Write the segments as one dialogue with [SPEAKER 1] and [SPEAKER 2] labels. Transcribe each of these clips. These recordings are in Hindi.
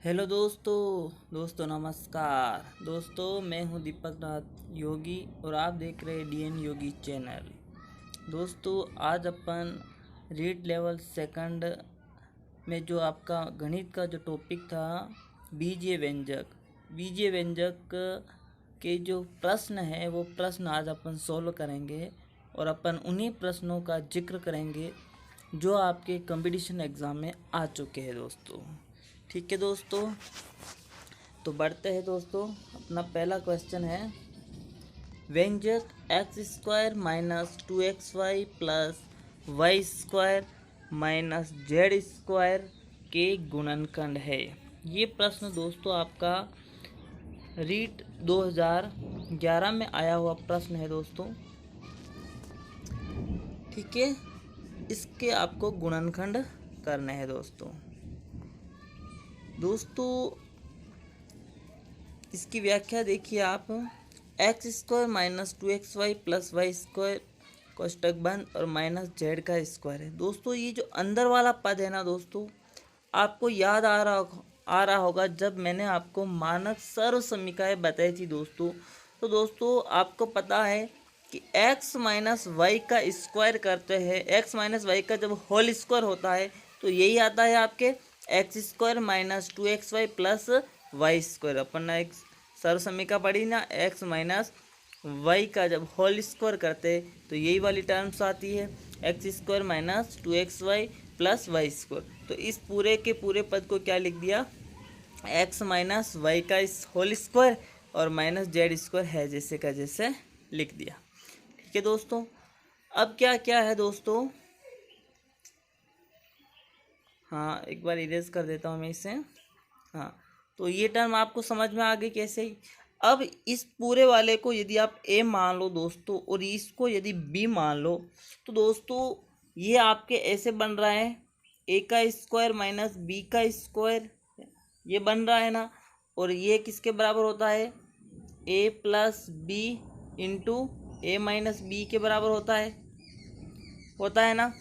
[SPEAKER 1] हेलो दोस्तों नमस्कार दोस्तों। मैं हूं दीपक नाथ योगी और आप देख रहे हैं डीएन योगी चैनल। दोस्तों आज अपन रीड लेवल सेकंड में जो आपका गणित का जो टॉपिक था बीजीय व्यंजक के जो प्रश्न है वो प्रश्न आज अपन सॉल्व करेंगे और अपन उन्हीं प्रश्नों का जिक्र करेंगे जो आपके कंपटीशन एग्ज़ाम में आ चुके हैं दोस्तों। ठीक है दोस्तों, तो बढ़ते हैं दोस्तों। अपना पहला क्वेश्चन है व्यंजक x square minus 2xy plus y square minus z square के गुणनखंड है। ये प्रश्न दोस्तों आपका रीट 2011 में आया हुआ प्रश्न है दोस्तों। ठीक है, इसके आपको गुणनखंड करने हैं दोस्तों। इसकी व्याख्या देखिए आप, x square minus 2xy plus y square कोष्टक बंद और माइनस जेड का स्क्वायर है। दोस्तों ये जो अंदर वाला पद है ना दोस्तों, आपको याद आ रहा होगा जब मैंने आपको मानक सर्व समीकरण बताई थी दोस्तों। तो दोस्तों आपको पता है कि x माइनस वाई का स्क्वायर करते हैं, x माइनस वाई का जब होल स्क्वायर होता है तो यही आता है आपके x square minus 2xy plus y square. अपन ने एक सर्व समीकरण पढ़ी ना, x माइनस वाई का जब होल स्क्वायर करते तो यही वाली टर्म्स आती है, x square minus 2xy plus y square. तो इस पूरे के पूरे पद को क्या लिख दिया, x माइनस वाई का इस होल स्क्वायर और माइनस जेड स्क्वायर है जैसे का जैसे लिख दिया। ठीक है दोस्तों, अब क्या क्या है दोस्तों, हाँ एक बार इरेज कर देता हूँ मैं इसे। हाँ तो ये टर्म आपको समझ में आ गई कैसे ही। अब इस पूरे वाले को यदि आप a मान लो दोस्तों और इसको यदि b मान लो तो दोस्तों ये आपके ऐसे बन रहा है a का स्क्वायर माइनस b का स्क्वायर, ये बन रहा है ना। और ये किसके बराबर होता है, a plus b into a minus b के बराबर होता है ना।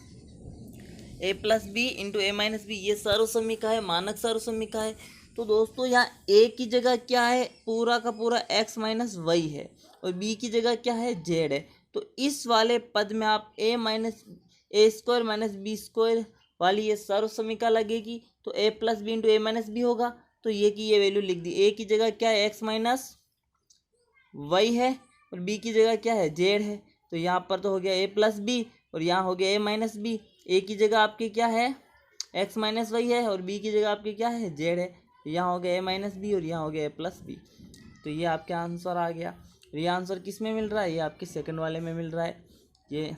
[SPEAKER 1] A plus b into a minus b, ये सर्व समीकरण है, मानक सर्व समीकरण है। तो दोस्तों यहाँ ए की जगह क्या है, पूरा का पूरा एक्स माइनस वाई है और बी की जगह क्या है, जेड है। तो इस वाले पद में आप ए स्क्वायर माइनस बी स्क्वायर वाली ये सर्व समीकरण लगेगी तो a plus b into a minus B होगा। तो ये की ये वैल्यू लिख दी, ए की जगह क्या है एक्स माइनस वाई है और बी की जगह क्या है जेड है। तो यहाँ पर तो हो गया ए प्लस बी और यहाँ हो गया ए माइनस बी। ए की जगह आपकी क्या है एक्स माइनस वाई है और बी की जगह आपकी क्या है जेड है। यहाँ हो गया ए माइनस बी और यहाँ हो गया ए प्लस बी। तो ये आपके आंसर आ गया। ये आंसर किस में मिल रहा है, ये आपके सेकंड वाले में मिल रहा है। ये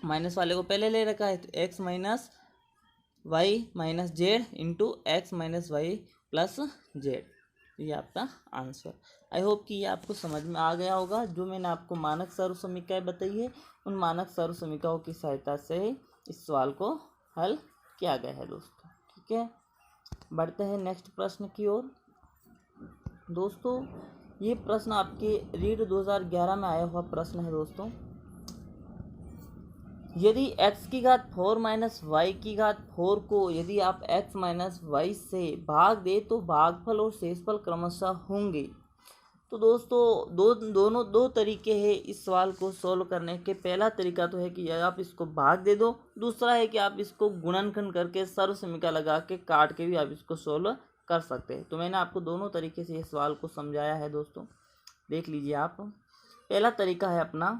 [SPEAKER 1] माइनस वाले को पहले ले रखा है तो x minus y minus z into x minus y plus z, ये आपका आंसर। आई होप कि ये आपको समझ में आ गया होगा। जो मैंने आपको मानक सर्व समीकरण बताई है उन मानक सर्व समीकरणों की सहायता से इस सवाल को हल किया गया है दोस्तों। ठीक है, बढ़ते हैं नेक्स्ट प्रश्न की ओर। दोस्तों ये प्रश्न आपके रीड 2011 में आया हुआ प्रश्न है दोस्तों। यदि x की घात 4 माइनस वाई की घात 4 को यदि आप x माइनस वाई से भाग दे तो भागफल और शेषफल क्रमशः होंगे। तो दोस्तों दो तरीके हैं इस सवाल को सॉल्व करने के। पहला तरीका तो है कि आप इसको भाग दे दो, दूसरा है कि आप इसको गुणनखंड करके सर्व समीकरण लगा के काट के भी आप इसको सॉल्व कर सकते हैं। तो मैंने आपको दोनों तरीके से इस सवाल को समझाया है दोस्तों, देख लीजिए आप। पहला तरीका है अपना,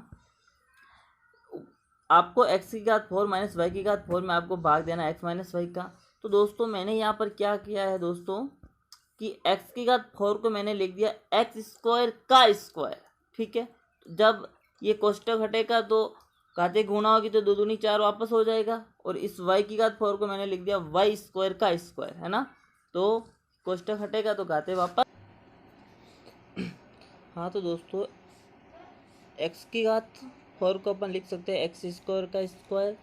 [SPEAKER 1] आपको x की घात 4 माइनस वाई की घात 4 में आपको भाग देना x माइनस वाई का। तो दोस्तों मैंने यहाँ पर क्या किया है दोस्तों कि x की घात 4 को मैंने लिख दिया एक्स स्क्वायर का स्क्वायर। ठीक है, जब ये कोष्टक हटेगा तो घाते गुणा होगी तो दो दूनी 4 वापस हो जाएगा। और इस y की घात 4 को मैंने लिख दिया वाई स्क्वायर का स्क्वायर, है ना। तो कोष्टक हटेगा तो घाते वापस। हाँ तो दोस्तों x की घात 4 को अपन लिख सकते हैं एक्स स्क्वायर का स्क्वायर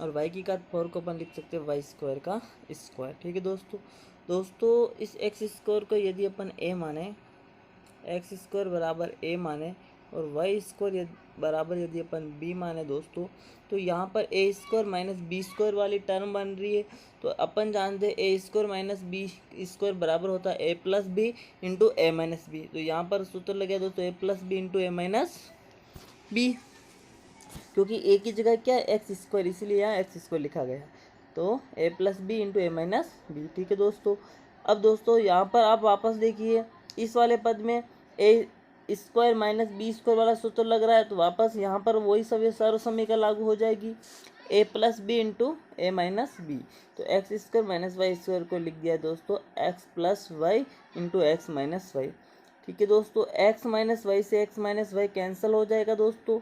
[SPEAKER 1] और y की घात 4 को अपन लिख सकते हैं वाई स्क्वायर का स्क्वायर। ठीक है दोस्तों इस एक्स स्क्वायर को यदि अपन a माने, एक्स स्क्वायर बराबर a माने और वाई स्क्वायर बराबर यदि अपन बी माने दोस्तों, तो यहाँ पर ए स्क्वायर माइनस बी स्क्वायर वाली टर्म बन रही है। तो अपन जानते हैं ए स्क्वायर माइनस बी स्क्वायर बराबर होता है a plus b into a minus b. तो यहाँ पर सूत्र लगे दोस्तों ए plus b into a minus B, क्योंकि ए की जगह क्या है एक्स स्क्वायर, इसीलिए यहाँ एक्स स्क्वायर लिखा गया है। तो a plus b into a minus B, ठीक है दोस्तों। अब दोस्तों यहाँ पर आप वापस देखिए, इस वाले पद में ए स्क्वायर माइनस बी स्क्वायर वाला सूत्र लग रहा है, तो वापस यहाँ पर वही सभी सर्व समीकरण लागू हो जाएगी, a plus b into a minus b. तो x square minus y square को लिख दिया है दोस्तों x plus y into x minus y, ठीक है दोस्तों। एक्स माइनस वाई से एक्स माइनस वाई कैंसिल हो जाएगा दोस्तों,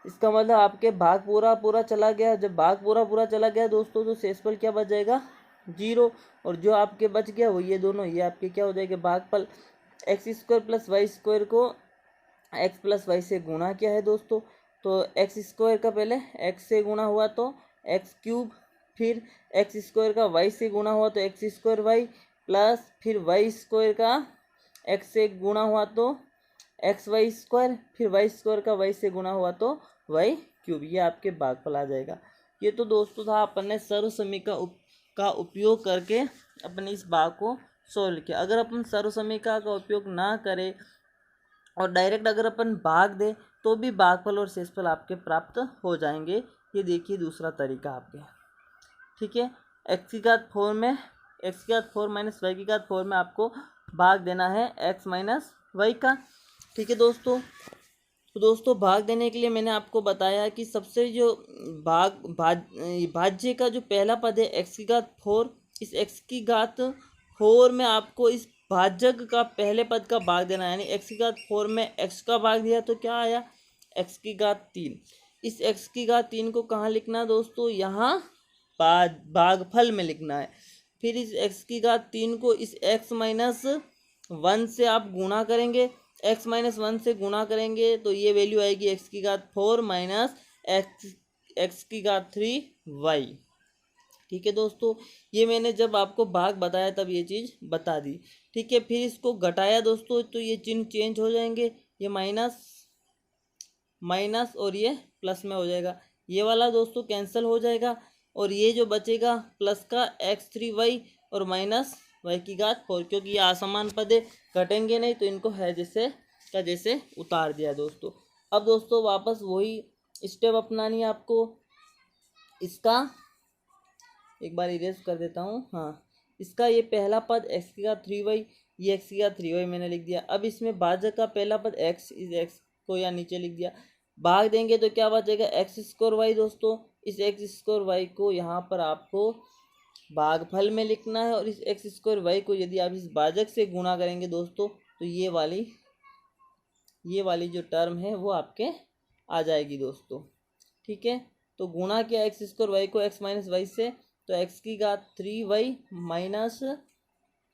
[SPEAKER 1] इसका मतलब आपके भाग पूरा पूरा चला गया। जब भाग पूरा पूरा चला गया दोस्तों, तो शेषफल क्या बच जाएगा, 0। और जो आपके बच गया वो ये दोनों, ये आपके क्या हो जाएंगे, भागफल। X square plus y square को एक्स प्लस वाई से गुणा किया है दोस्तों, तो एक्स स्क्वायर का पहले एक्स से गुणा हुआ तो एक्स क्यूब, फिर एक्स स्क्वायर का वाई से गुणा हुआ तो एक्स स्क्वायर वाई, प्लस फिर वाई स्क्वायर का एक्स से गुणा हुआ तो एक्स वाई स्क्वायर, फिर वाई स्क्वायर का वाई से गुणा हुआ तो वाई क्यूब। ये आपके भागफल आ जाएगा। ये तो दोस्तों था अपन ने सर्व समीकरण का उपयोग करके अपने इस भाग को सोल्व किया। अगर अपन सर्व समीकरण का उपयोग ना करें और डायरेक्ट अगर अपन भाग दें, तो भी भागफल और शेषफल आपके प्राप्त हो जाएंगे। ये देखिए दूसरा तरीका आपके, ठीक है। एक्स की घात 4 में एक्स की घात 4 माइनस वाई की घात 4 में आपको भाग देना है एक्स माइनस वाई का, ठीक है दोस्तों। तो दोस्तों भाग देने के लिए मैंने आपको बताया कि सबसे जो भाज्य का जो पहला पद है एक्स की घात 4, इस एक्स की घात 4 में आपको इस भाजक का पहले पद का भाग देना है, यानी एक्स की घात 4 में एक्स का भाग दिया तो क्या आया, एक्स की घात 3। इस एक्स की घात 3 को कहाँ लिखना है दोस्तों, यहाँ भागफल में लिखना है। फिर इस एक्स की घात 3 को इस एक्स माइनस 1 से आप गुणा करेंगे, एक्स माइनस 1 से गुणा करेंगे तो ये वैल्यू आएगी एक्स की घात 4 माइनस एक्स की घात 3 वाई, ठीक है दोस्तों। ये मैंने जब आपको भाग बताया तब ये चीज़ बता दी, ठीक है। फिर इसको घटाया दोस्तों, तो ये चिन्ह चेंज हो जाएंगे, ये माइनस माइनस और ये प्लस में हो जाएगा, ये वाला दोस्तों कैंसिल हो जाएगा, और ये जो बचेगा प्लस का x3y और माइनस वाई की घात 4, क्योंकि ये असमान पद है, घटेंगे नहीं तो इनको है जैसे का जैसे उतार दिया दोस्तों। अब दोस्तों वापस वही स्टेप अपनानी है आपको। इसका एक बार इरेज कर देता हूँ, हाँ। इसका ये पहला पद एक्स की घात 3y, ये एक्स की घात 3y मैंने लिख दिया। अब इसमें भाजक का पहला पद x, इस x को यहाँ नीचे लिख दिया। भाग देंगे तो क्या बचेगा, एक्स स्क्वायर वाई दोस्तों। इस एक्स स्क्वायर वाई को यहाँ पर आपको भागफल में लिखना है, और इस एक्स स्क्वायर वाई को यदि आप इस भाजक से गुणा करेंगे दोस्तों, तो ये वाली जो टर्म है वो आपके आ जाएगी दोस्तों, ठीक है। तो गुणा किया एक्स स्क्वायर वाई को एक्स माइनस वाई से, तो एक्स की घात 3y minus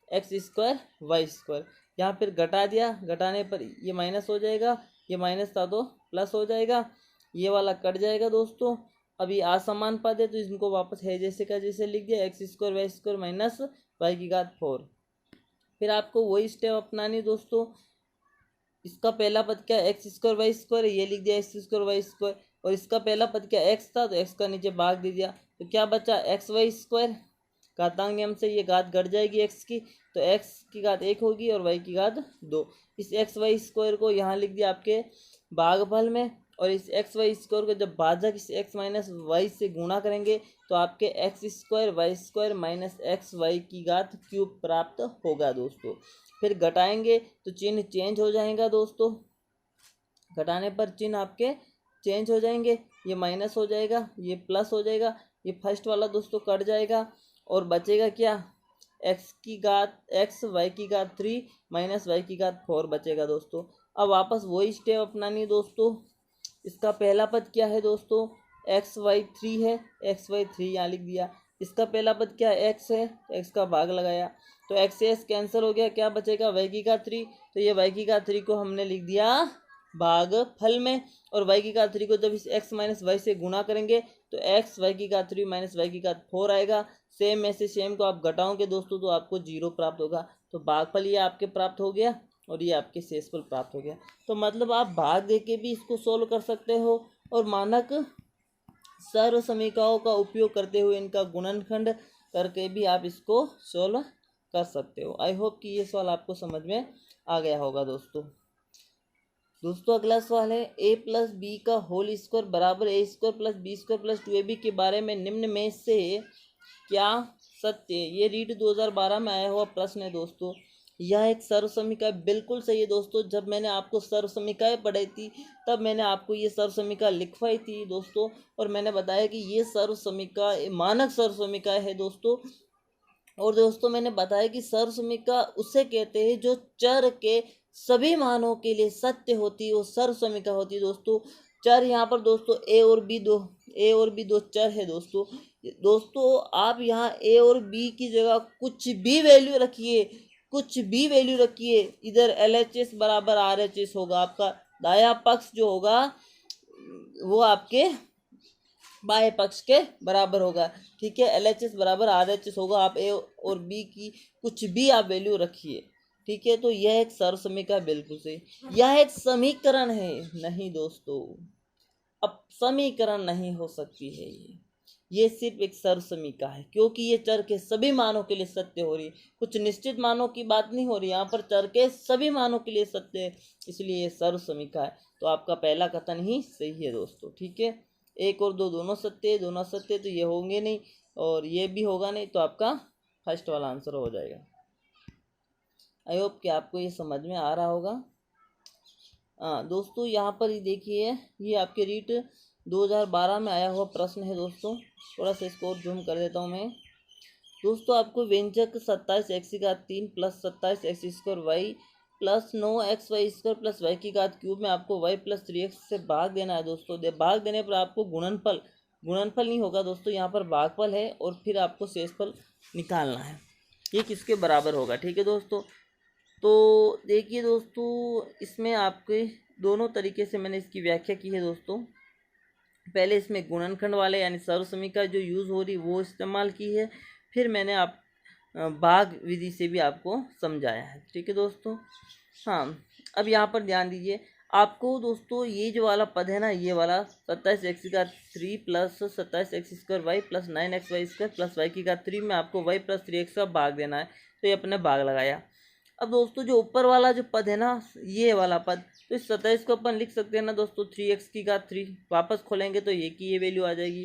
[SPEAKER 1] x square y square. यहाँ फिर घटा दिया, घटाने पर ये माइनस हो जाएगा, ये माइनस था तो प्लस हो जाएगा, ये वाला कट जाएगा दोस्तों। अभी असमान पद है तो इनको वापस है जैसे का जैसे लिख दिया, x square y square minus y की घात 4। फिर आपको वही स्टेप अपनानी दोस्तों। इसका पहला पद क्या है, एक्स स्क्वायर वाई स्क्वायर, ये लिख दिया एक्स स्क्वायर वाई स्क्वायर, और इसका पहला पद क्या एक्स था तो एक्स का नीचे भाग दे दिया, तो क्या बचा एक्स वाई स्क्वायर। घातांक नियम से ये घात घट जाएगी एक्स की, तो एक्स की घात 1 होगी और वाई की घात 2। इस एक्स वाई स्क्वायर को यहाँ लिख दिया आपके भागफल में, और इस एक्स वाई स्क्वायर को जब भाजक इस एक्स माइनस वाई से गुणा करेंगे तो आपके x square y square minus x y की घात क्यूब प्राप्त होगा दोस्तों। फिर घटाएंगे तो चिन्ह चेंज हो जाएगा दोस्तों, घटाने पर चिन्ह आपके चेंज हो जाएंगे, ये माइनस हो जाएगा, ये प्लस हो जाएगा, ये फर्स्ट वाला दोस्तों कट जाएगा, और बचेगा क्या, एक्स की घात एक्स वाई की घात 3 माइनस वाई की घात 4 बचेगा दोस्तों। अब वापस वही स्टेप अपनानी है दोस्तों। इसका पहला पद क्या है दोस्तों, एक्स वाई 3 है, एक्स वाई 3 यहाँ लिख दिया। इसका पहला पद क्या है, एक्स है, एक्स का भाग लगाया, तो एक्स से एक्स कैंसिल हो गया, क्या बचेगा वाई की घात 3, तो ये वाई की घात 3 को हमने लिख दिया भागफल में, और वाई की घात 3 को जब इस एक्स माइनस वाई से गुणा करेंगे तो एक्स वाई की घात 3 माइनस वाई की घात 4 आएगा। सेम में से सेम को आप घटाओगे दोस्तों तो आपको 0 प्राप्त होगा, तो भागफल ये आपके प्राप्त हो गया। और ये आपके शेषफल प्राप्त हो गया। तो मतलब आप भाग दे के भी इसको सोल्व कर सकते हो और मानक सर्व समीकरणों का उपयोग करते हुए इनका गुणनखंड करके भी आप इसको सोल्व कर सकते हो। आई होप कि ये सवाल आपको समझ में आ गया होगा दोस्तों अगला सवाल है a प्लस बी का होल स्क्वायर बराबर a square plus b square plus 2ab के बारे में निम्न में से क्या सत्य है। ये रीड 2012 में आया हुआ प्रश्न है दोस्तों। यह एक सर्व समीकरण बिल्कुल सही है दोस्तों। जब मैंने आपको सर्व समीकरण पढ़ाई थी तब मैंने आपको ये सर्व समीकरण लिखवाई थी दोस्तों, और मैंने बताया कि ये सर्व समीकरण मानक सर्व समीकरण है दोस्तों। और दोस्तों मैंने बताया कि सर्व समीकरण उसे कहते हैं जो चर के सभी मानों के लिए सत्य होती है, वो सर्व समीकरण होती है दोस्तों। चर यहाँ पर दोस्तों ए और बी दो चर है दोस्तों आप यहाँ ए और बी की जगह कुछ भी वैल्यू रखिए, इधर LHS बराबर RHS होगा। आपका दाया पक्ष जो होगा वो आपके बाएं पक्ष के बराबर होगा, ठीक है। LHS बराबर RHS होगा। आप ए और बी की कुछ भी आप वैल्यू रखिए, ठीक है। तो यह एक सर्व समीकरण बिल्कुल सही। यह एक समीकरण है नहीं दोस्तों, अब समीकरण नहीं हो सकती है ये सिर्फ एक सर्व समीकरण है, क्योंकि ये चर के सभी मानों के लिए सत्य हो रही है। कुछ निश्चित मानों की बात नहीं हो रही, यहाँ पर चर के सभी मानों के लिए सत्य है, इसलिए ये सर्व समीकरण है। तो आपका पहला कथन ही सही है दोस्तों, ठीक है। 1 और 2 दोनों सत्य तो ये होंगे नहीं और ये भी होगा नहीं, तो आपका फर्स्ट वाला आंसर हो जाएगा। आई होप कि आपको ये समझ में आ रहा होगा। दोस्तों यहाँ पर ही देखिए, ये आपके रीट 2012 में आया हुआ प्रश्न है दोस्तों। थोड़ा सा इसको और जूम कर देता हूँ मैं। दोस्तों आपको व्यंजक 27x³ plus 27x² plus 9xy² plus y³ में आपको y प्लस 3x से भाग देना है दोस्तों। भाग देने पर आपको गुणनफल नहीं होगा दोस्तों, यहाँ पर भागफल है और फिर आपको शेषफल निकालना है, ये किसके बराबर होगा, ठीक है दोस्तों। तो देखिए दोस्तों, इसमें आपके दोनों तरीके से मैंने इसकी व्याख्या की है दोस्तों। पहले इसमें गुणनखंड वाले यानी सर्व समीकरण जो यूज़ हो रही वो इस्तेमाल की है, फिर मैंने आप भाग विधि से भी आपको समझाया है, ठीक है दोस्तों। हाँ, अब यहाँ पर ध्यान दीजिए, आपको दोस्तों ये जो वाला पद है ना, ये वाला 27x³ plus 27x² plus 9xy² plus y³ में आपको y प्लस 3x का भाग देना है। तो ये अपने भाग लगाया। अब दोस्तों जो ऊपर वाला जो पद है ना, ये वाला पद, तो इस 27 को अपन लिख सकते हैं ना दोस्तों 3x³ वापस खोलेंगे तो ये की ये वैल्यू आ जाएगी,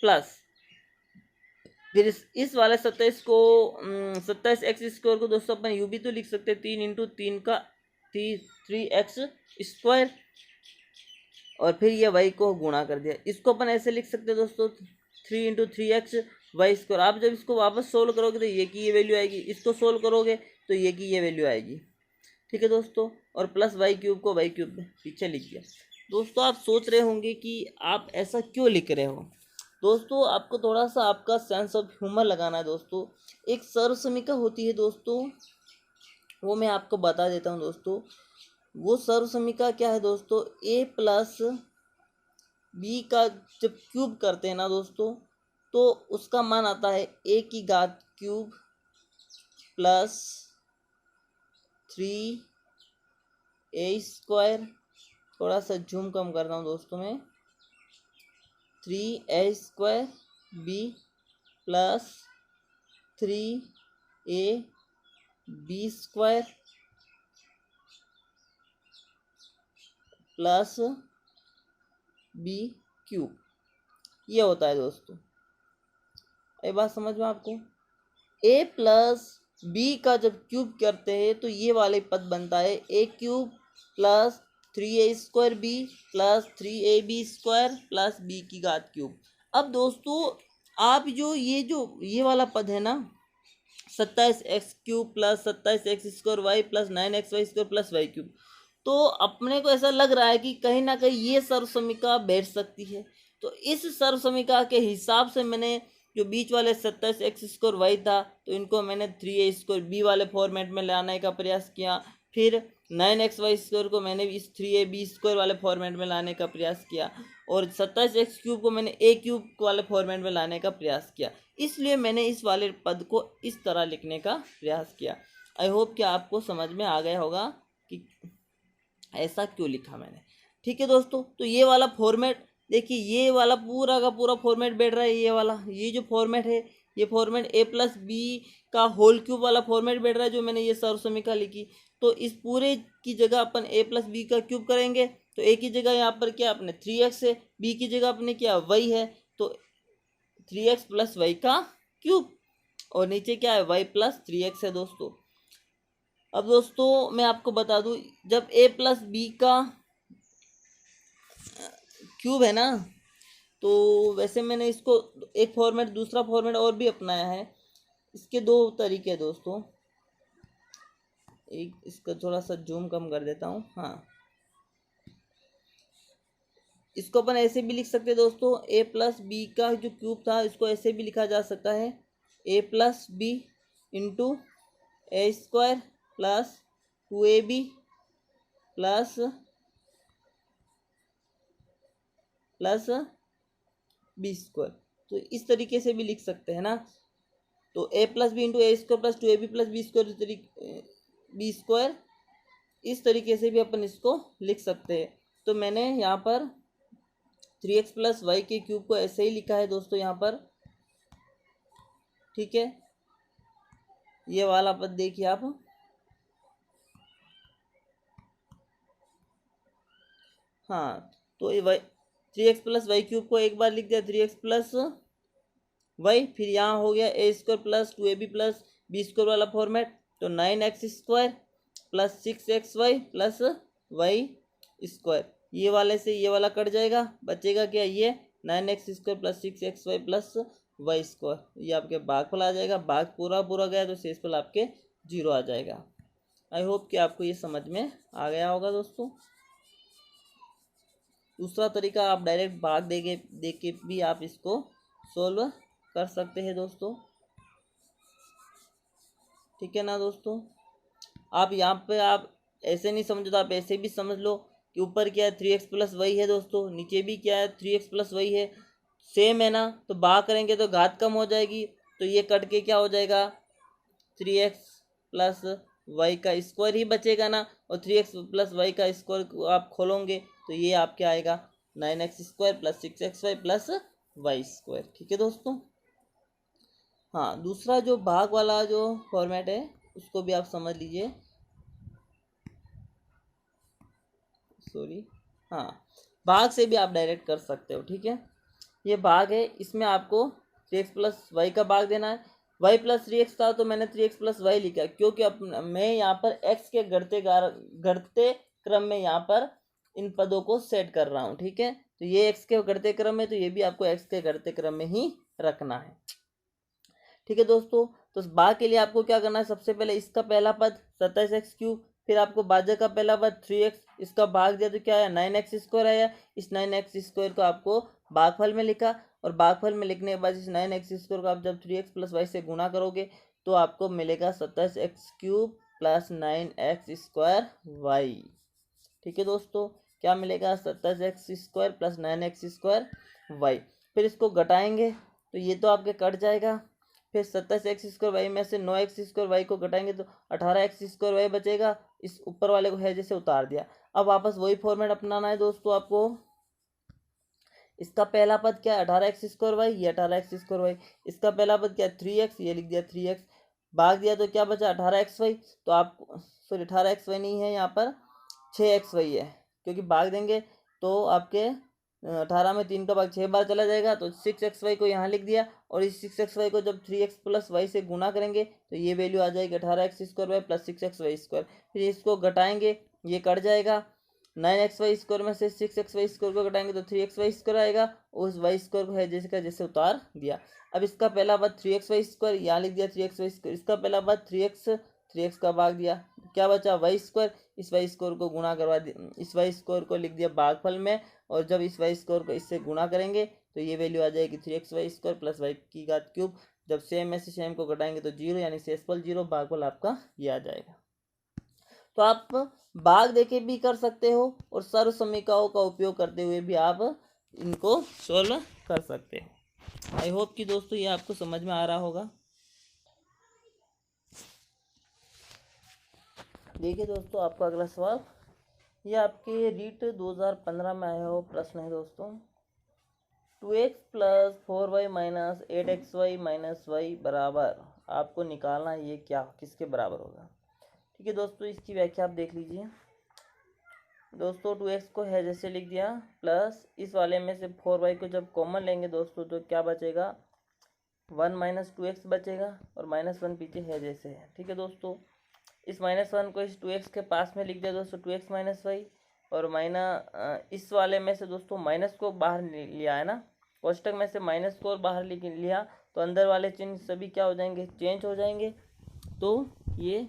[SPEAKER 1] प्लस फिर इस वाले 27 को 27x² को दोस्तों अपन यूं भी तो लिख सकते हैं 3 × 3 का 3x², और फिर ये y को गुणा कर दिया। इसको अपन ऐसे लिख सकते हैं दोस्तों 3 × 3xy²। आप जब इसको वापस सोल्व करोगे तो ये की ये वैल्यू आएगी, इसको सोल्व करोगे तो ये की ये वैल्यू आएगी, ठीक है दोस्तों। और प्लस y³ को y³ पीछे लिख दिया। दोस्तों आप सोच रहे होंगे कि आप ऐसा क्यों लिख रहे हो। दोस्तों आपको थोड़ा सा आपका सेंस ऑफ ह्यूमर लगाना है दोस्तों। एक सर्व समीकरण होती है दोस्तों, वो मैं आपको बता देता हूँ दोस्तों। वो सर्व समीकरण क्या है दोस्तों, a प्लस बी का जब क्यूब करते हैं ना दोस्तों, तो उसका मान आता है a³ प्लस 3a²। थोड़ा सा जूम कम करता हूँ दोस्तों मैं, 3a² b plus 3ab² plus b³, ये होता है दोस्तों। ये बात समझ में आपको। a प्लस b का जब क्यूब करते हैं तो ये वाले पद बनता है a³ plus 3a² b plus 3ab² plus b³। अब दोस्तों आप जो ये वाला पद है ना 27x³ plus 27x² y plus 9xy² plus y³, तो अपने को ऐसा लग रहा है कि कहीं ना कहीं ये सर्व समीकरण बैठ सकती है। तो इस सर्व समीकरण के हिसाब से मैंने जो बीच वाले 27x² y था तो इनको मैंने 3a² b वाले फॉर्मेट में लाने का प्रयास किया। फिर 9xy² को मैंने इस 3ab² वाले फॉर्मेट में लाने का प्रयास किया, और 27x³ को मैंने a³ वाले फॉर्मेट में लाने का प्रयास किया। इसलिए मैंने इस वाले पद को इस तरह लिखने का प्रयास किया। आई होप कि आपको समझ में आ गया होगा कि ऐसा क्यों लिखा मैंने। ठीक है दोस्तों, तो ये वाला फॉर्मेट देखिए, ये वाला पूरा का पूरा फॉर्मेट बैठ रहा है, ये वाला, ये जो फॉर्मेट है, ये फॉर्मेट ए प्लस बी का होल क्यूब वाला फॉर्मेट बैठ रहा है, जो मैंने ये सर्वसमीका लिखी। तो इस पूरे की जगह अपन ए प्लस बी का क्यूब करेंगे, तो ए की जगह यहाँ पर क्या अपने 3x है, बी की जगह अपने क्या y है, तो 3x प्लस वाई का क्यूब, और नीचे क्या है y प्लस 3x है दोस्तों। अब दोस्तों मैं आपको बता दूं, जब a प्लस बी का क्यूब है ना, तो वैसे मैंने इसको एक फॉर्मेट, दूसरा फॉर्मेट और भी अपनाया है। इसके दो तरीके हैं दोस्तों, एक इसका थोड़ा सा जूम कम कर देता हूँ। हाँ, इसको अपन ऐसे भी लिख सकते हैं दोस्तों, ए प्लस बी का जो क्यूब था इसको ऐसे भी लिखा जा सकता है, a plus b into a square plus 2ab plus b square. तो इस तरीके से भी लिख सकते हैं ना, तो a plus b into a square plus 2ab plus b square, इस तरीके से भी अपन इसको लिख सकते हैं। तो मैंने यहाँ पर 3x प्लस वाई के क्यूब को ऐसे ही लिखा है दोस्तों यहाँ पर। ठीक है, ये वाला पद देखिए आप, हाँ, तो ये Y 3x plus Y cube को एक बार लिख दिया 3x प्लस वाई, फिर यहाँ हो गया a square plus 2ab plus b square वाला फॉर्मेट, तो 9x square plus 6xy plus y square, ये वाले से ये वाला कट जाएगा, बचेगा क्या, ये 9x square plus 6xy plus y square, ये आपके भागफल आ जाएगा। भाग पूरा पूरा गया तो शेषफल आपके 0 आ जाएगा। आई होप कि आपको ये समझ में आ गया होगा दोस्तों। दूसरा तरीका, आप डायरेक्ट भाग दे के भी आप इसको सोल्व कर सकते हैं दोस्तों। ठीक है ना दोस्तों, आप यहाँ पे आप ऐसे नहीं समझो तो आप ऐसे भी समझ लो कि ऊपर क्या है 3x प्लस वाई है दोस्तों, नीचे भी क्या है 3x प्लस वाई है, सेम है ना, तो भाग करेंगे तो घात कम हो जाएगी, तो ये कट के क्या हो जाएगा 3x प्लस वाई का स्क्वायर ही बचेगा ना, और 3x प्लस वाई का स्क्वायर आप खोलोगे तो ये आपके आएगा 9x square plus 6xy plus y square. ठीक है दोस्तों, हाँ, दूसरा जो भाग वाला जो फॉर्मेट है उसको भी आप समझ लीजिए, सॉरी, हाँ, भाग से भी आप डायरेक्ट कर सकते हो। ठीक है, ये भाग है, इसमें आपको 3x प्लस वाई का भाग देना है, y प्लस 3x था तो मैंने 3x प्लस वाई लिखा, क्योंकि मैं यहाँ पर x के घटते क्रम में यहाँ पर इन पदों को सेट कर रहा हूँ। ठीक है, तो ये x के घटते क्रम में, तो ये भी आपको x के घटते क्रम में ही रखना है। ठीक है दोस्तों, तो भाग के लिए आपको क्या करना है, सबसे पहले इसका पहला पद 27x क्यूब, फिर आपको भाजक का पहला पद 3x, इसका भाग दिया तो क्या आया 9x स्क्वायर आया, इस 9x स्क्वायर को आपको भागफल में लिखा, और भागफल में लिखने के बाद इस 9x स्क्वायर को आप जब 3x प्लस वाई से गुणा करोगे तो आपको मिलेगा 27x cube plus 9x square Y. ठीक है दोस्तों, क्या मिलेगा 27x square plus 9x square Y. फिर इसको घटाएंगे तो ये तो आपके कट जाएगा, फिर 27x स्क्वायर वाई में से 9x स्क्वायर वाई को घटाएंगे तो 18x स्क्वायर वाई बचेगा, इस ऊपर वाले को है जैसे उतार दिया। अब वापस वही फॉर्मेट अपनाना है दोस्तों आपको, इसका पहला पद क्या है 18x स्क्वायर वाई, ये 18x स्क्वायर वाई, इसका पहला पद क्या है 3x, ये लिख दिया 3x, भाग दिया तो क्या बचा 18x वाई, तो आपको सॉरी 18x वाई नहीं है यहाँ पर 6x वाई है, क्योंकि भाग देंगे तो आपके 18 में 3 का भाग 6 बार चला जाएगा, तो 6xy को यहाँ लिख दिया, और इस 6xy को जब 3x प्लस वाई से गुना करेंगे तो ये वैल्यू आ जाएगी 18x square Y plus 6xy square, फिर इसको घटाएंगे ये कट जाएगा, 9xy स्क्वायर में से 6xy स्क्वायर को घटाएंगे तो 3xy स्क्वायर आएगा, उस वाई स्क्वायर को है जैसे का जैसे उतार दिया। अब इसका पहला पद 3xy स्क्वायर, यहाँ लिख दिया 3xy स्क्वायर, इसका पहला पद 3x का भाग दिया, क्या बचा वाई स्क्वायर, इस वाई स्क्वायर को गुणा करवा दिया, इस वाई स्क्वायर को लिख दिया भागफल में, और जब इस वाई स्क्वायर को इससे गुणा करेंगे तो ये वैल्यू आ जाएगी 3xy स्क्वायर प्लस वाई की घात क्यूब, जब सेम में से सेम को घटाएंगे तो 0, यानी शेषफल 0, भागफल आपका ये आ जाएगा। तो आप भाग देके भी कर सकते हो और सर्व समीकरणों का उपयोग करते हुए भी आप इनको सोल्व कर सकते हो। आई होप कि दोस्तों ये आपको समझ में आ रहा होगा। देखिए दोस्तों, आपका अगला सवाल ये आपके रीट 2015 में आया हुआ प्रश्न है दोस्तों। 2x plus 4y minus 8xy minus Y बराबर, आपको निकालना है ये क्या किसके बराबर होगा। ठीक है दोस्तों, इसकी व्याख्या आप देख लीजिए दोस्तों। 2x को है जैसे लिख दिया, प्लस इस वाले में से 4y को जब कॉमन लेंगे दोस्तों तो क्या बचेगा, 1 माइनस 2x बचेगा और -1 पीछे है जैसे है। ठीक है दोस्तों, इस -1 को इस 2x के पास में लिख दिया दोस्तों, 2x माइनस वाई, और इस वाले में से दोस्तों माइनस को बाहर लिया है ना, कोष्टक में से माइनस को और बाहर लिया, तो अंदर वाले चिन्ह सभी क्या हो जाएंगे, चेंज हो जाएंगे। तो ये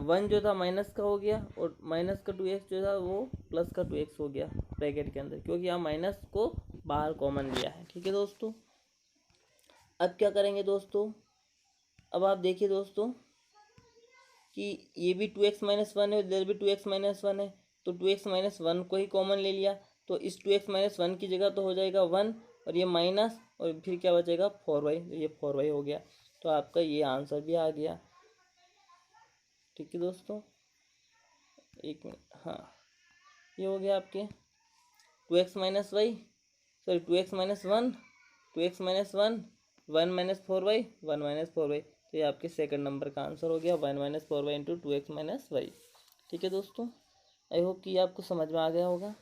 [SPEAKER 1] 1 जो था माइनस का हो गया और माइनस का 2x जो था वो प्लस का 2x हो गया ब्रैकेट के अंदर, क्योंकि यहाँ माइनस को बाहर कॉमन लिया है। ठीक है दोस्तों, अब क्या करेंगे दोस्तों, अब आप देखिए दोस्तों कि ये भी 2x माइनस 1 है, इधर भी 2x माइनस 1 है, तो 2x माइनस 1 को ही कॉमन ले लिया, तो इस 2x माइनस 1 की जगह तो हो जाएगा 1 और ये माइनस, और फिर क्या बचेगा 4y, तो ये 4y हो गया। तो आपका ये आंसर भी आ गया। ठीक है दोस्तों, एक मिनट, हाँ ये हो गया आपके 2x minus y, sorry 2x minus 1, 2x minus 1, 1 minus 4y, 1 minus 4y, तो ये आपके सेकंड नंबर का आंसर हो गया 1 minus 4y into 2x minus y. ठीक है दोस्तों, आई होप कि आपको समझ में आ गया होगा।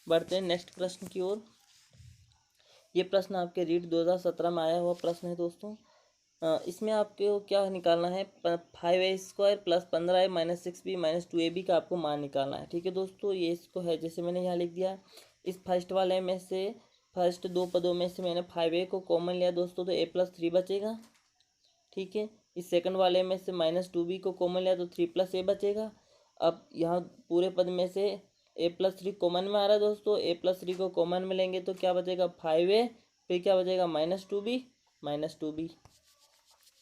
[SPEAKER 1] बढ़ते हैं नेक्स्ट प्रश्न की ओर। ये प्रश्न आपके रीट 2017 में आया हुआ प्रश्न है दोस्तों। इसमें आपको क्या निकालना है, 5a² plus 15a minus 6b minus 2ab का आपको मान निकालना है। ठीक है दोस्तों, ये इसको है जैसे मैंने यहाँ लिख दिया। इस फर्स्ट वाले में से फर्स्ट दो पदों में से मैंने 5a को कॉमन लिया दोस्तों, तो a+3 बचेगा। ठीक है, इस सेकंड वाले में से -2b को कॉमन लिया तो 3+a बचेगा। अब यहाँ पूरे पद में से a+3 कॉमन में आ रहा है दोस्तों, a+3 को कॉमन में लेंगे तो क्या बचेगा 5a, फिर क्या बचेगा -2b।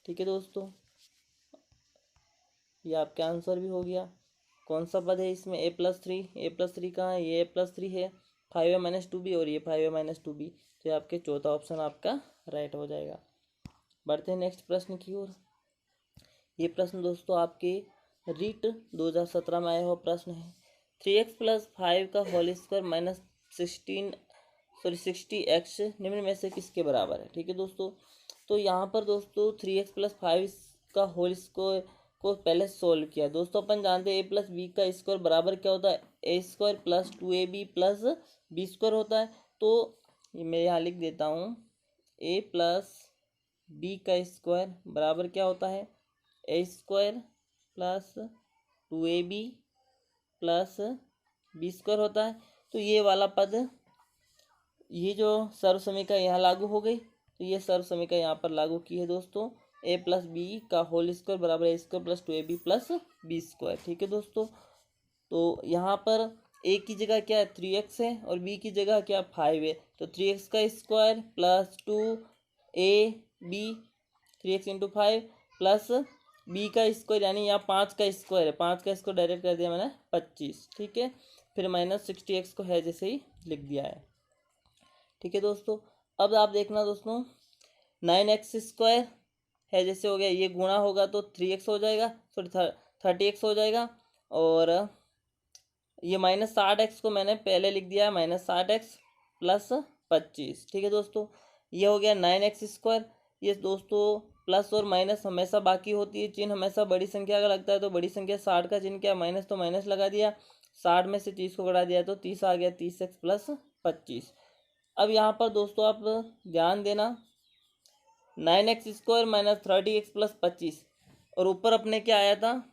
[SPEAKER 1] ठीक है दोस्तों, ये आपका आंसर भी हो गया। कौन सा पद है इसमें, a+3 कहाँ है, ये a+3 है, 5a माइनस 2b और ये 5a माइनस 2b, तो ये आपके चौथा ऑप्शन आपका राइट हो जाएगा। बढ़ते हैं नेक्स्ट प्रश्न की ओर। ये प्रश्न दोस्तों आपके रीट 2017 में आया हुआ प्रश्न है। 3x प्लस 5 का होल स्क्वायर माइनस 60x निम्न में से किसके बराबर है। ठीक है दोस्तों, तो यहाँ पर दोस्तों 3x प्लस 5 का होल स्क्वायर को पहले सोल्व किया दोस्तों। अपन जानते हैं a+b का स्क्वायर बराबर क्या होता है, a² plus 2ab plus b² होता है। तो मैं यहाँ लिख देता हूँ, a प्लस b का स्क्वायर बराबर क्या होता है, a² plus 2ab plus b² होता है। तो ये वाला पद, ये जो सर्व समीकरण यहाँ लागू हो गई, तो ये सर्व समीकरण यहाँ पर लागू की है दोस्तों, a+b का होल स्क्वायर बराबर a² plus 2ab plus b²। ठीक है दोस्तों, तो यहाँ पर a की जगह क्या है 3x है और b की जगह क्या 5 है, तो 3x का square plus 2ab 3x into 5 plus b का स्क्वायर, यानी यहाँ 5 का स्क्वायर है, 5 का स्क्वायर डायरेक्ट कर दिया मैंने 25। ठीक है, फिर माइनस 60x को है जैसे ही लिख दिया है। ठीक है दोस्तों, अब आप देखना दोस्तों, 9x² है जैसे हो गया, ये गुणा होगा तो 3x हो जाएगा, सॉरी 30x हो जाएगा, और ये -60x को मैंने पहले लिख दिया है -60x प्लस 25। ठीक है दोस्तों, ये हो गया 9x²। ये दोस्तों प्लस और माइनस हमेशा बाकी होती है, चिन्ह हमेशा बड़ी संख्या का लगता है, तो बड़ी संख्या 60 का चिन्ह क्या, माइनस, तो माइनस लगा दिया, 60 में से 30 को घटा दिया तो 30 आ गया, 30x प्लस 25। अब यहाँ पर दोस्तों आप ध्यान देना, 9x² माइनस 30x प्लस 25, और ऊपर अपने क्या आया था,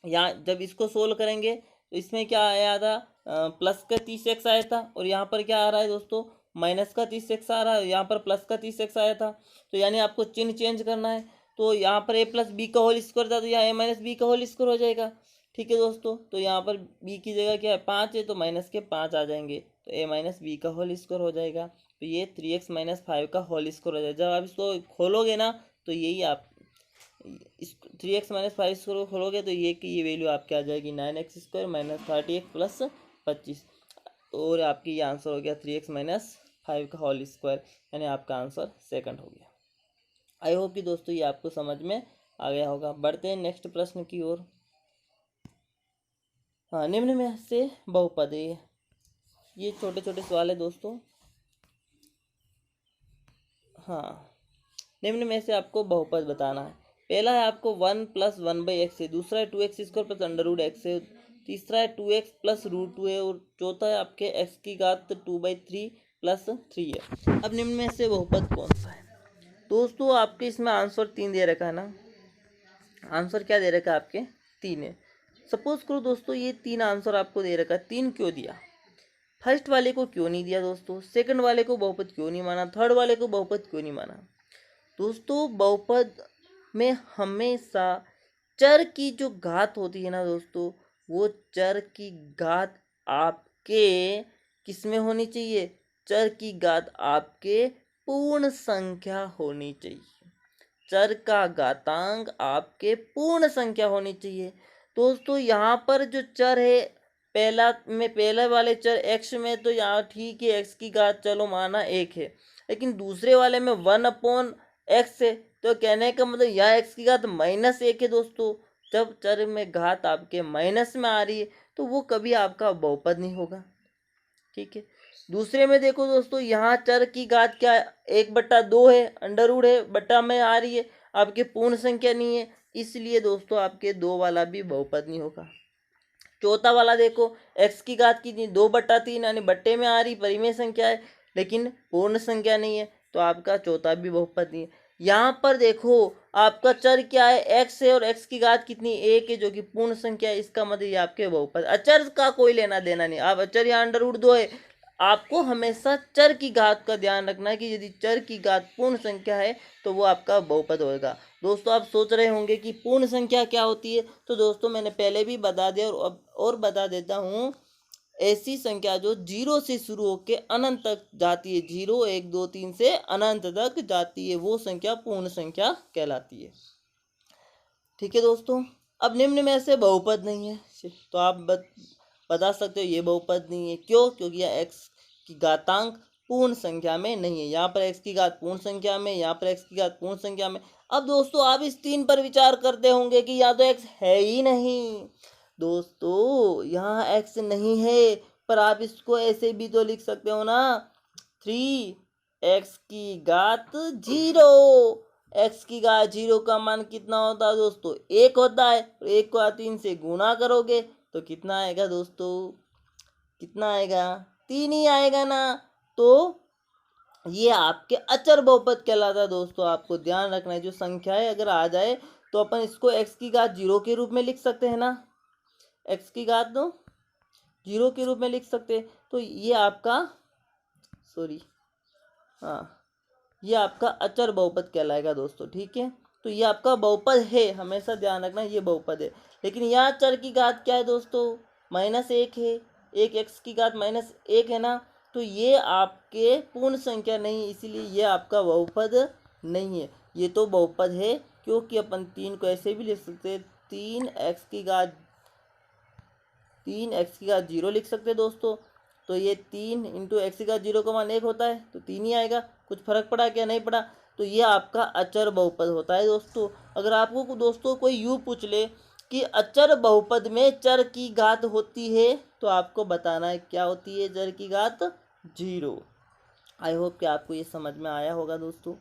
[SPEAKER 1] यहाँ जब इसको सोल्व करेंगे तो इसमें क्या आया था, प्लस का 30x आया था, और यहाँ पर क्या आ रहा है दोस्तों, माइनस का 30x आ रहा है, यहाँ पर प्लस का 30x आया था। तो यानी आपको चिन्ह चेंज करना है, तो यहाँ पर a+b का होल स्क्वायर था, तो यहाँ a-b का होल स्क्वायर हो जाएगा। ठीक है दोस्तों, तो यहाँ पर b की जगह क्या है 5 है, तो माइनस के 5 आ जाएंगे, तो a-b का होल स्क्वायर हो जाएगा। तो ये 3x माइनस 5 का होल स्क्वायर हो जाएगा। जब आप इसको खोलोगे ना तो यही आप इस 3x माइनस 5 को खोलोगे तो ये की ये वैल्यू आपकी आ जाएगी 9x² माइनस 30x प्लस 25, और आपकी ये आंसर हो गया 3x माइनस 5 का होल स्क्वायर, यानी आपका आंसर सेकंड हो गया। आई होप कि दोस्तों ये आपको समझ में आ गया होगा। बढ़ते हैं नेक्स्ट प्रश्न की ओर। हाँ, निम्न में से बहुपद है ये छोटे छोटे सवाल है दोस्तों। हाँ, निम्न में से आपको बहुपद बताना है। पहला है आपको 1+1/x है, दूसरा है 2x² प्लस √x है, तीसरा है 2x प्लस √2 है, और चौथा है आपके x की घात 2/3 प्लस 3 है। अब निम्न में से बहुपद कौन सा है दोस्तों? आपके इसमें आंसर 3 दे रखा है ना। आंसर क्या दे रखा है आपके? 3 है। सपोज करो दोस्तों ये 3 आंसर आपको दे रखा है, 3 क्यों दिया? फर्स्ट वाले को क्यों नहीं दिया दोस्तों? सेकंड वाले को बहुपद क्यों नहीं माना? थर्ड वाले को बहुपद क्यों नहीं माना? दोस्तों बहुपद में हमेशा चर की जो घात होती है ना दोस्तों, वो चर की घात आपके किस में होनी चाहिए? चर की घात आपके पूर्ण संख्या होनी चाहिए। चर का घातांक आपके पूर्ण संख्या होनी चाहिए। दोस्तों यहाँ पर जो चर है, पहले वाले चर x में तो यहाँ ठीक है, x की घात चलो माना 1 है, लेकिन दूसरे वाले में 1/x है, तो कहने का मतलब यहाँ x की घात -1 है दोस्तों। जब चर में घात आपके माइनस में आ रही है तो वो कभी आपका बहुपद नहीं होगा। ठीक है, दूसरे में देखो दोस्तों, यहाँ चर की घात क्या है? 1/2 है, अंडर है, बट्टा में आ रही है, आपके पूर्ण संख्या नहीं है, इसलिए दोस्तों आपके 2 वाला भी बहुपद नहीं होगा। चौथा वाला देखो, x की घात कितनी? 2/3, यानी बट्टे में आ रही, परिमेय संख्या है, लेकिन पूर्ण संख्या नहीं है, तो आपका चौथा भी बहुपद नहीं है। यहाँ पर देखो आपका चर क्या है? x है, और x की घात कितनी? 1 है, जो कि पूर्ण संख्या है, इसका मतलब ये आपके बहुपद। अचर का कोई लेना देना नहीं। आप अचर या अंडर रूट 2 है, आपको हमेशा चर की घात का ध्यान रखना है कि यदि चर की घात पूर्ण संख्या है तो वो आपका बहुपद होगा। दोस्तों आप सोच रहे होंगे कि पूर्ण संख्या क्या होती है, तो दोस्तों मैंने पहले भी बता दिया और अब और बता देता हूँ। ऐसी संख्या जो 0 से शुरू होकर अनंत तक जाती है, 0 1 2 3 से अनंत तक जाती है, वो संख्या पूर्ण संख्या कहलाती है। ठीक है दोस्तों, अब निम्न में से बहुपद नहीं है, तो आप बता सकते हो ये बहुपद नहीं है। क्यों? क्योंकि यह x की घातांक पूर्ण संख्या में नहीं है। यहाँ पर x की घात पूर्ण संख्या में, यहाँ पर x की घात पूर्ण संख्या में। अब दोस्तों आप इस 3 पर विचार करते होंगे कि या तो x है ही नहीं। दोस्तों यहाँ x नहीं है, पर आप इसको ऐसे भी तो लिख सकते हो ना, 3x की घात 0। x की घात 0 का मान कितना होता है दोस्तों? 1 होता है। 1 को 3 से गुणा करोगे तो कितना आएगा दोस्तों? कितना आएगा? 3 ही आएगा ना। तो ये आपके अचर बहुपद कहलाता है दोस्तों। आपको ध्यान रखना है, जो संख्याएं अगर आ जाए तो अपन इसको x की घात 0 के रूप में लिख सकते हैं ना, x की घात 0 के रूप में लिख सकते हैं। तो ये आपका ये आपका अचर बहुपद कहलाएगा दोस्तों। ठीक है, तो ये आपका बहुपद है, हमेशा ध्यान रखना ये बहुपद है। लेकिन यहाँ चर की घात क्या है दोस्तों? -1 है, 1 x की घात -1 है ना, तो ये आपके पूर्ण संख्या नहीं, इसीलिए ये आपका बहुपद नहीं है। ये तो बहुपद है, क्योंकि अपन 3 को ऐसे भी लिख सकते हैं, 3x की घात 0 लिख सकते हैं दोस्तों। तो ये 3 × x की घात 0 का मान 1 होता है, तो 3 ही आएगा। कुछ फर्क पड़ा क्या? नहीं पड़ा। तो ये आपका अचर बहुपद होता है दोस्तों। अगर आपको दोस्तों कोई यूँ पूछ ले कि अचर बहुपद में चर की घात होती है, तो आपको बताना है क्या होती है? चर की घात 0। आई होप कि आपको ये समझ में आया होगा दोस्तों।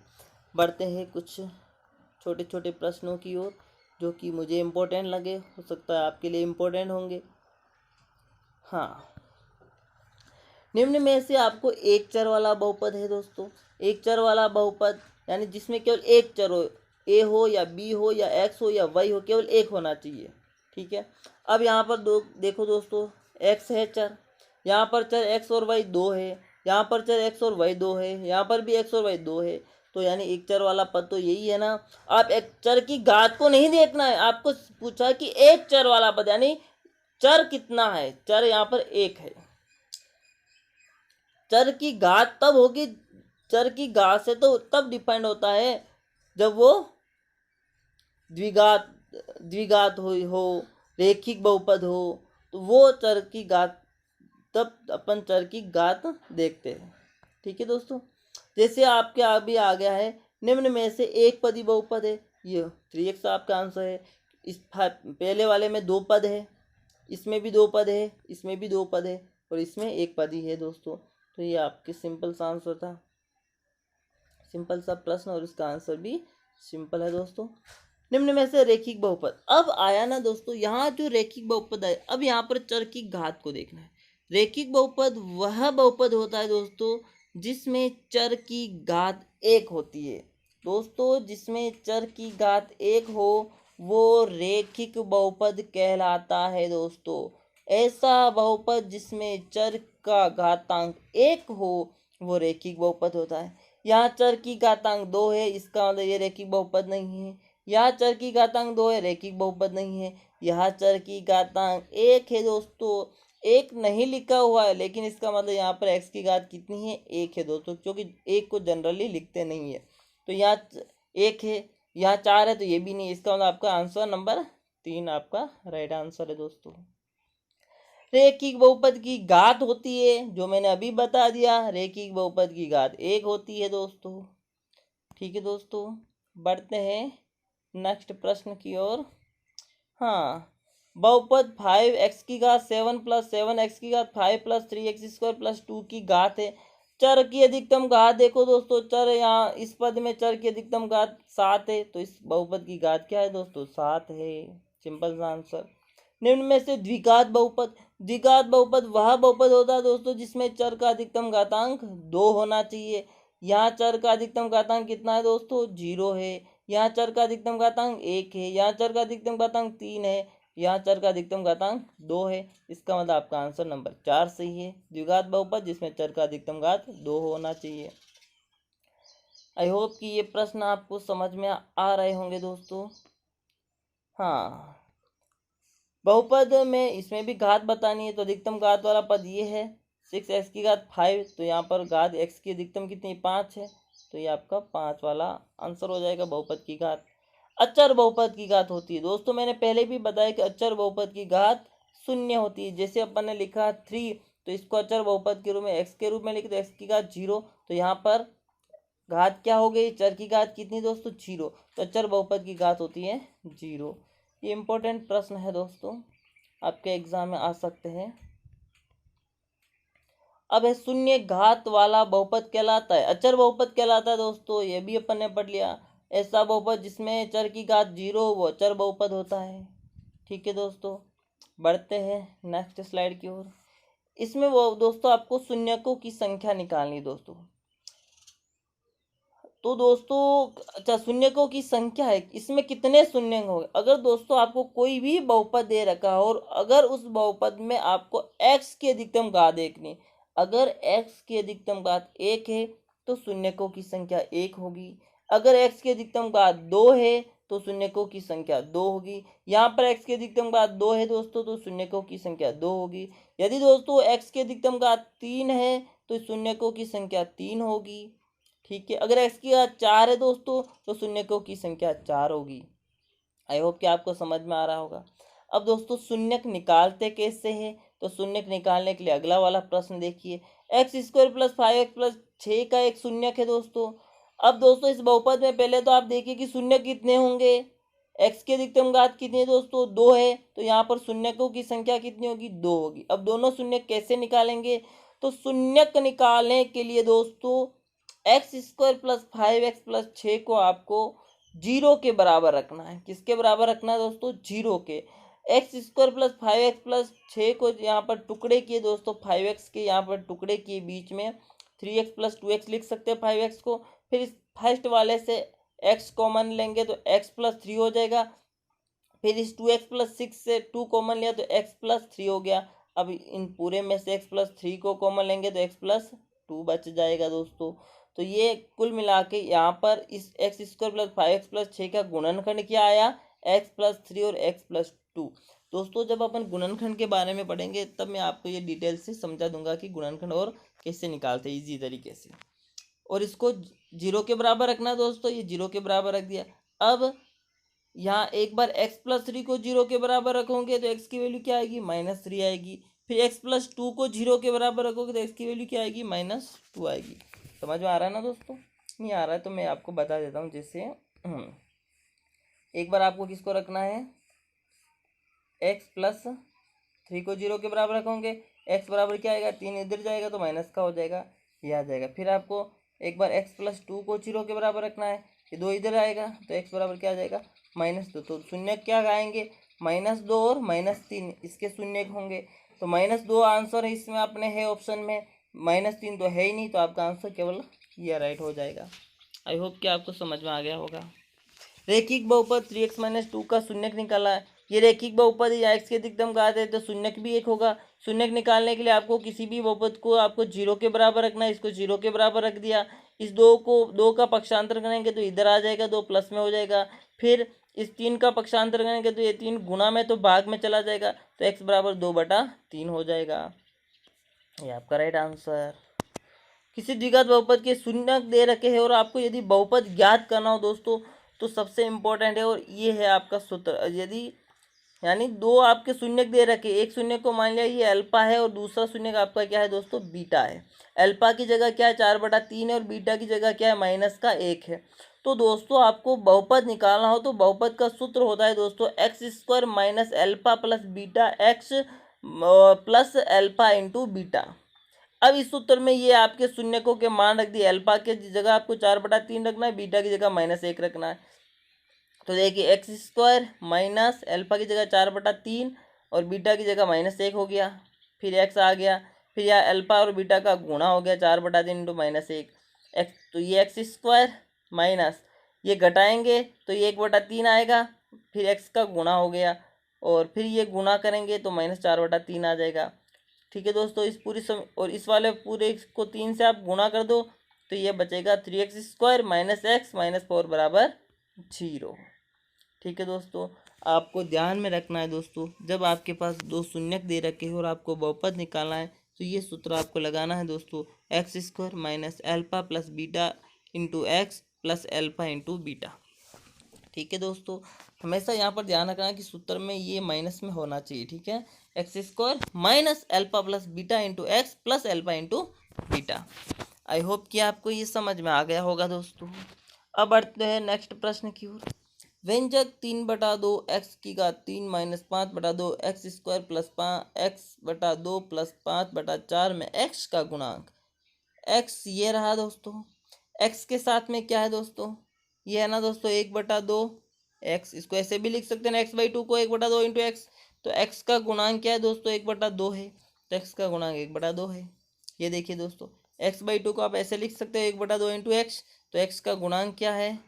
[SPEAKER 1] बढ़ते हैं कुछ छोटे छोटे प्रश्नों की ओर, जो कि मुझे इम्पोर्टेंट लगे, हो सकता है आपके लिए इम्पोर्टेंट होंगे। हाँ, निम्न में से आपको एक चर वाला बहुपद है दोस्तों। एक चर वाला बहुपद यानी जिसमें केवल एक चर हो, a हो या b हो या x हो या y हो, केवल एक होना चाहिए। ठीक है, अब यहाँ पर देखो दोस्तों, x है चर, यहाँ पर चर x और y 2 है, यहाँ पर चर x और y 2 है, यहाँ पर भी x और y 2 है, तो यानी एक चर वाला पद तो यही है ना। आप एक चर की घात को नहीं देखना है, आपको पूछा कि एक चर वाला पद यानी चर कितना है। चर यहाँ पर 1 है। चर की घात तब होगी, चर की घात से तो तब डिपेंड होता है जब वो द्विघात हो, रेखिक बहुपद हो, तो वो चर की घात, तब अपन चर की घात देखते हैं। ठीक है दोस्तों, जैसे आपके अभी आ गया है, निम्न में से एक पदी बहुपद है, ये 3x आपका आंसर है। इस पहले वाले में 2 पद है, इसमें भी 2 पद है, इसमें भी 2 पद है और इसमें 1 पद ही है दोस्तों। तो ये आपके सिंपल सा आंसर था, सिंपल सा प्रश्न और इसका आंसर भी सिंपल है दोस्तों। निम्न में से रैखिक बहुपद, अब आया ना दोस्तों यहाँ जो रैखिक बहुपद है, अब यहाँ पर चर की घात को देखना है। रैखिक बहुपद वह बहुपद होता है दोस्तों जिसमें चर की घात 1 होती है दोस्तों, जिसमें चर की घात 1 हो वो रैखिक बहुपद कहलाता है दोस्तों। ऐसा बहुपद जिसमें चर का घातांक 1 हो वो रैखिक बहुपद होता है। यहाँ चर की घातांक 2 है, इसका मतलब ये रैखिक बहुपद नहीं है। यहाँ चर की घातांक 2 है, रैखिक बहुपद नहीं है। यहाँ चर की घातांक 1 है दोस्तों, 1 नहीं लिखा हुआ है लेकिन इसका मतलब यहाँ पर x की घात कितनी है, 1 है दोस्तों, क्योंकि 1 को जनरली लिखते नहीं है। तो यहाँ 1 है, यहाँ 4 है तो ये भी नहीं, इसका मतलब आपका आंसर नंबर 3 आपका राइट आंसर है दोस्तों। रैखिक बहुपद की घात होती है जो मैंने अभी बता दिया, रैखिक बहुपद की घात 1 होती है दोस्तों। ठीक है दोस्तों, बढ़ते हैं नेक्स्ट प्रश्न की ओर। हाँ, बहुपद 5x की घात 7 प्लस 7x की घात 5 प्लस 3x स्क्वायर प्लस 2 की घात है। चर की अधिकतम घात देखो दोस्तों, चर यहाँ इस पद में चर की अधिकतम घात 7 है, तो इस बहुपद की घात क्या है दोस्तों, 7 है। सिंपल सा आंसर। निम्न में से द्विघात बहुपद, द्विघात बहुपद वह बहुपद होता है दोस्तों जिसमें चर का अधिकतम घातांक 2 होना चाहिए। यहाँ चर का अधिकतम घातांक कितना है दोस्तों, 0 है। यहाँ चर का अधिकतम घातांक 1 है। यहाँ चर का अधिकतम घातांक 3 है। यहाँ चर का अधिकतम घातांक 2 है। इसका मतलब आपका आंसर नंबर 4 सही है, द्विघात बहुपद जिसमें चर का अधिकतम घात 2 होना चाहिए। आई होप कि ये प्रश्न आपको समझ में आ रहे होंगे दोस्तों। हाँ, बहुपद में इसमें भी घात बतानी है, तो अधिकतम घात वाला पद ये है 6x की घात 5, तो यहाँ पर घात x की अधिकतम कितनी 5 है, तो ये आपका 5 वाला आंसर हो जाएगा बहुपद की घात। अचर बहुपद की घात होती है दोस्तों, मैंने पहले भी बताया कि अचर बहुपद की घात 0 होती है। जैसे अपन ने लिखा 3, तो इसको अचर बहुपद के रूप में x के रूप में लिखे तो x की घात 0, तो यहाँ पर घात क्या हो गई, चर की घात कितनी दोस्तों, 0, तो अचर बहुपद की घात होती है 0। ये इंपॉर्टेंट प्रश्न है दोस्तों, आपके एग्जाम में आ सकते हैं। अब है शून्य घात वाला बहुपद कहलाता है, अचर बहुपद कहलाता है दोस्तों, ये भी अपन ने पढ़ लिया। ऐसा बहुपद जिसमें चर की घात 0 वो अचर बहुपद होता है। ठीक है दोस्तों, बढ़ते हैं नेक्स्ट स्लाइड की ओर। इसमें वो दोस्तों आपको शून्यकों की संख्या निकालनी दोस्तों। तो दोस्तों अच्छा, शून्यकों की संख्या है, इसमें कितने शून्य होंगे। अगर दोस्तों आपको कोई भी बहुपद दे रखा हो और अगर उस बहुपद में आपको x की अधिकतम घात देखनी, अगर x की अधिकतम घात 1 है तो शून्यकों की संख्या 1 होगी। अगर x की अधिकतम घात 2 है तो शून्यकों की संख्या 2 होगी। यहाँ पर x की अधिकतम घात 2 है दोस्तों, तो शून्यकों की संख्या 2 होगी। यदि दोस्तों x की अधिकतम घात 3 है तो शून्यकों की संख्या 3 होगी। ठीक है, अगर x की घात 4 है दोस्तों तो शून्यकों की संख्या 4 होगी। आई होप कि आपको समझ में आ रहा होगा। अब दोस्तों शून्यक निकालते कैसे हैं, तो शून्यक निकालने के लिए अगला वाला प्रश्न देखिए। X square plus 5x plus 6 का एक शून्यक है दोस्तों। अब दोस्तों इस बहुपद में पहले तो आप देखिए कि शून्य कितने होंगे। x की अधिकतम घात कितनी है दोस्तों, 2 है, तो यहाँ पर शून्यकों की संख्या कितनी होगी, 2 होगी। अब दोनों शून्यक कैसे निकालेंगे, तो शून्यक निकालने के लिए दोस्तों x square plus 5x plus 6 को आपको 0 के बराबर रखना है। किसके बराबर रखना है दोस्तों, 0 के। X square plus 5x plus 6 को यहाँ पर टुकड़े किए दोस्तों, 5x के यहाँ पर टुकड़े किए, बीच में 3x प्लस 2x लिख सकते हैं 5x को। फिर इस फर्स्ट वाले से x कॉमन लेंगे तो x प्लस 3 हो जाएगा। फिर इस 2x प्लस 6 से 2 कॉमन लिया तो x प्लस 3 हो गया। अब इन पूरे में से x प्लस 3 को कॉमन लेंगे तो x प्लस 2 बच जाएगा दोस्तों। तो ये कुल मिला के यहाँ पर इस x square plus 5x plus 6 का गुणनखंड क्या आया, x प्लस 3 और x प्लस 2। दोस्तों जब अपन गुणनखंड के बारे में पढ़ेंगे तब मैं आपको ये डिटेल से समझा दूंगा कि गुणनखंड और कैसे निकालते हैं इजी तरीके से। और इसको 0 के बराबर रखना दोस्तों, ये 0 के बराबर रख दिया। अब यहाँ एक बार x प्लस 3 को 0 के बराबर रखोगे तो x की वैल्यू क्या आएगी, -3 आएगी। फिर x प्लस 2 को 0 के बराबर रखोगे तो x की वैल्यू क्या आएगी, -2 आएगी। समझ में आ रहा है ना दोस्तों, नहीं आ रहा है तो मैं आपको बता देता हूँ। जैसे एक बार आपको किसको रखना है, x प्लस 3 को 0 के बराबर रखोगे, x बराबर क्या आएगा, 3 इधर जाएगा तो माइनस का हो जाएगा, ये आ जाएगा। फिर आपको एक बार x प्लस 2 को 0 के बराबर रखना है, ये 2 इधर आएगा तो x बराबर क्या आ जाएगा, -2। तो शून्य क्या आएंगे, -2 और -3, इसके शून्य होंगे। तो -2 आंसर है इसमें अपने है ऑप्शन में, -3 तो है ही नहीं, तो आपका आंसर केवल ये राइट हो जाएगा। आई होप कि आपको समझ में आ गया होगा। रेखिक बहुपद 3x-2 का शून्यक निकाला है। ये रेखिक बहुपद या x के अधिकतम घात है तो शून्यक भी 1 होगा। शून्यक निकालने के लिए आपको किसी भी बहुपद को आपको 0 के बराबर रखना है। इसको 0 के बराबर रख दिया, इस 2 का पक्षांतर करेंगे तो इधर आ जाएगा, 2 प्लस में हो जाएगा। फिर इस 3 का पक्षांतर करेंगे तो ये 3 गुना में तो भाग में चला जाएगा, तो x बराबर 2/3 हो जाएगा। ये आपका राइट आंसर। किसी द्विघात बहुपद के शून्यक दे रखे हैं और आपको यदि बहुपद ज्ञात करना हो दोस्तों तो सबसे इम्पोर्टेंट है, और ये है आपका सूत्र। यदि यानी 2 आपके शून्यक दे रखे, एक शून्य को मान लिया ये अल्फा है और दूसरा शून्यक आपका क्या है दोस्तों, बीटा है। अल्फा की जगह क्या है 4/3 है और बीटा की जगह क्या है -1 है। तो दोस्तों आपको बहुपद निकालना हो तो बहुपद का सूत्र होता है दोस्तों x² minus alpha plus beta x plus alpha into beta. अब इस सूत्र में ये आपके शून्यकों के मान रख दिए, अल्फा के जगह आपको 4/3 रखना है, बीटा की जगह -1 रखना है। तो देखिए x² माइनस अल्फा की जगह 4/3 और बीटा की जगह -1 हो गया, फिर x आ गया, फिर यह अल्फा और बीटा का गुणा हो गया 4/3 इंटू -1 x, तो ये x² माइनस ये घटाएंगे तो ये 1/3 आएगा, फिर x का गुणा हो गया और फिर ये गुणा करेंगे तो -4/3 आ जाएगा। ठीक है दोस्तों, इस पूरी और इस वाले पूरे को 3 से आप गुणा कर दो तो ये बचेगा 3x² माइनस x माइनस 4 बराबर 0। ठीक है दोस्तों, आपको ध्यान में रखना है दोस्तों, जब आपके पास 2 शून्यक दे रखे हो और आपको बहुपद निकालना है तो ये सूत्र आपको लगाना है दोस्तों, x² minus alpha plus beta into x plus alpha into beta. ठीक है दोस्तों, हमेशा यहाँ पर ध्यान रखना कि सूत्र में ये माइनस में होना चाहिए। ठीक है, x² minus alpha plus beta into x plus alpha into beta. I hope कि आपको ये समझ में आ गया होगा दोस्तों। अब बढ़ते हैं नेक्स्ट प्रश्न की ओर। व्यंजक 3/2 x की घात 3 minus 5/2 x² plus 5x/2 plus 5/4 में x का गुणांक x ये रहा दोस्तों। x के साथ में क्या है दोस्तों, ये है ना दोस्तों 1/2 x, इसको ऐसे भी लिख सकते हैं ना x/2 को 1/2 इंटू एक्स। तो x का गुणांक क्या है दोस्तों 1/2 है, तो x का गुणांक 1/2 है। ये देखिए दोस्तों x/2 को आप ऐसे लिख सकते हैं 1/2 इंटू एक्स, तो x का गुणांक क्या है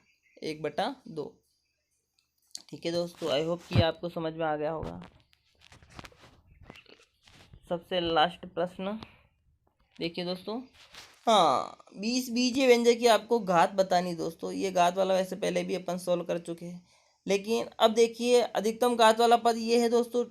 [SPEAKER 1] 1/2। ठीक है दोस्तों, आई होप कि आपको समझ में आ गया होगा। सबसे लास्ट प्रश्न देखिए दोस्तों, हाँ 20 बीजीय व्यंजक की आपको घात बतानी दोस्तों। ये घात वाला वैसे पहले भी अपन सोल्व कर चुके हैं, लेकिन अब देखिए अधिकतम घात वाला पद ये है दोस्तों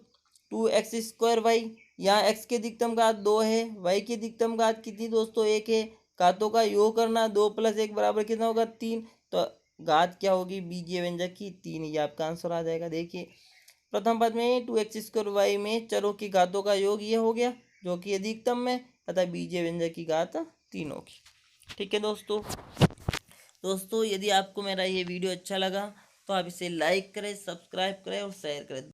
[SPEAKER 1] 2x²y। यहाँ x की अधिकतम घात 2 है, y की अधिकतम घात कितनी दोस्तों 1 है। घातों का योग करना, 2 + 1 बराबर कितना होगा 3। तो घात क्या होगी बीजीय व्यंजक की 3, ये आपका आंसर आ जाएगा। देखिए प्रथम पद में 2x² में चरों की घातों का योग ये हो गया जो कि अधिकतम में, तथा बीजीय व्यंजक की घात 3 होगी। ठीक है दोस्तों, यदि आपको मेरा ये वीडियो अच्छा लगा तो आप इसे लाइक करें, सब्सक्राइब करें और शेयर करें।